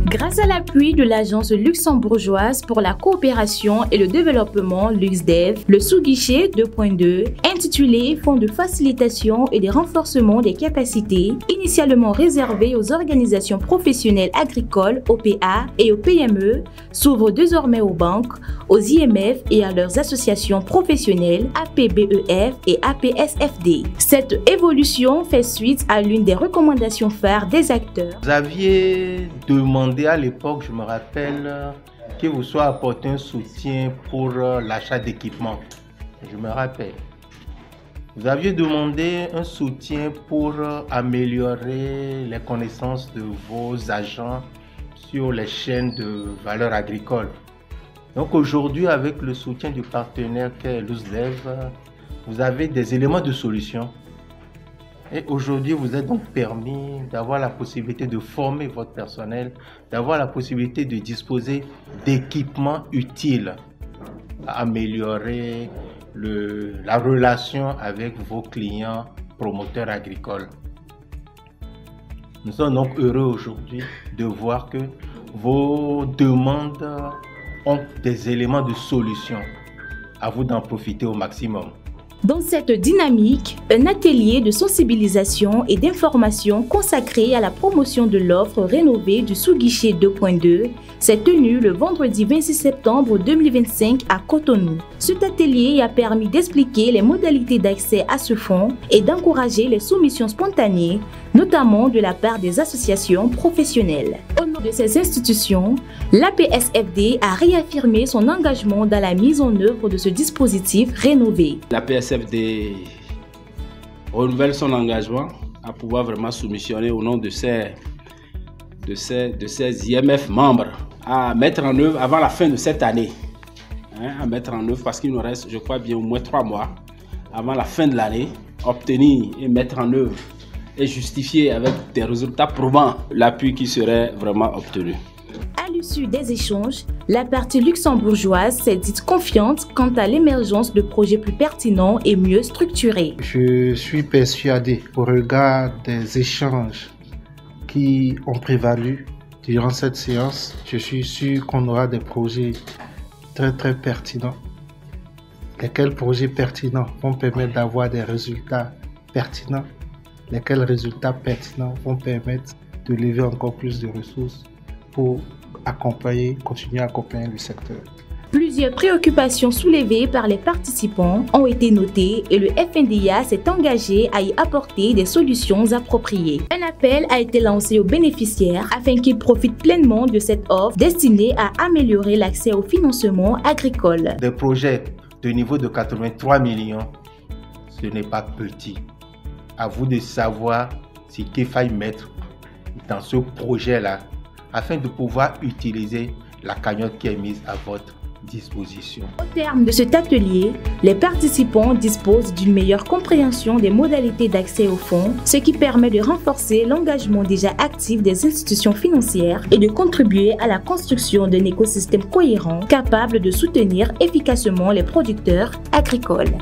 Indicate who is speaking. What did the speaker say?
Speaker 1: Grâce à l'appui de l'Agence luxembourgeoise pour la coopération et le développement LuxDev, le sous-guichet 2.2, intitulé Fonds de facilitation et de renforcement des capacités, initialement réservé aux organisations professionnelles agricoles, OPA, et aux PME, s'ouvre désormais aux banques, aux IMF et à leurs associations professionnelles APBEF et APSFD. Cette évolution fait suite à l'une des recommandations phares des acteurs.
Speaker 2: Vous aviez demandé à l'époque, je me rappelle, que vous soit apporté un soutien pour l'achat d'équipements. Je me rappelle. Vous aviez demandé un soutien pour améliorer les connaissances de vos agents sur les chaînes de valeur agricole. Donc aujourd'hui, avec le soutien du partenaire qu'est LuxDev, vous avez des éléments de solution. Et aujourd'hui, vous êtes donc permis d'avoir la possibilité de former votre personnel, d'avoir la possibilité de disposer d'équipements utiles à améliorer la relation avec vos clients promoteurs agricoles. Nous sommes donc heureux aujourd'hui de voir que vos demandes ont des éléments de solution. À vous d'en profiter au maximum.
Speaker 1: Dans cette dynamique, un atelier de sensibilisation et d'information consacré à la promotion de l'offre rénovée du sous-guichet 2.2 s'est tenu le vendredi 26 septembre 2025 à Cotonou. Cet atelier a permis d'expliquer les modalités d'accès à ce fonds et d'encourager les soumissions spontanées, notamment de la part des associations professionnelles. Au nom de ces institutions, l'APSFD a réaffirmé son engagement dans la mise en œuvre de ce dispositif rénové.
Speaker 3: L'APSFD renouvelle son engagement à pouvoir vraiment soumissionner au nom de ces IMF membres à mettre en œuvre avant la fin de cette année. À mettre en œuvre parce qu'il nous reste, je crois, bien au moins 3 mois avant la fin de l'année, obtenir et mettre en œuvre et justifier avec des résultats probants l'appui qui serait vraiment obtenu.
Speaker 1: À l'issue des échanges, la partie luxembourgeoise s'est dite confiante quant à l'émergence de projets plus pertinents et mieux structurés.
Speaker 4: Je suis persuadé, au regard des échanges qui ont prévalu durant cette séance, je suis sûr qu'on aura des projets très pertinents. Lesquels projets pertinents vont permettre d'avoir des résultats pertinents, lesquels résultats pertinents vont permettre de lever encore plus de ressources pour continuer à accompagner le secteur.
Speaker 1: Plusieurs préoccupations soulevées par les participants ont été notées et le FNDIA s'est engagé à y apporter des solutions appropriées. Un appel a été lancé aux bénéficiaires afin qu'ils profitent pleinement de cette offre destinée à améliorer l'accès au financement agricole.
Speaker 2: Des projets de niveau de 83 millions, ce n'est pas petit. À vous de savoir ce qu'il faille mettre dans ce projet-là afin de pouvoir utiliser la cagnotte qui est mise à votre disposition.
Speaker 1: Au terme de cet atelier, les participants disposent d'une meilleure compréhension des modalités d'accès au fonds, ce qui permet de renforcer l'engagement déjà actif des institutions financières et de contribuer à la construction d'un écosystème cohérent capable de soutenir efficacement les producteurs agricoles.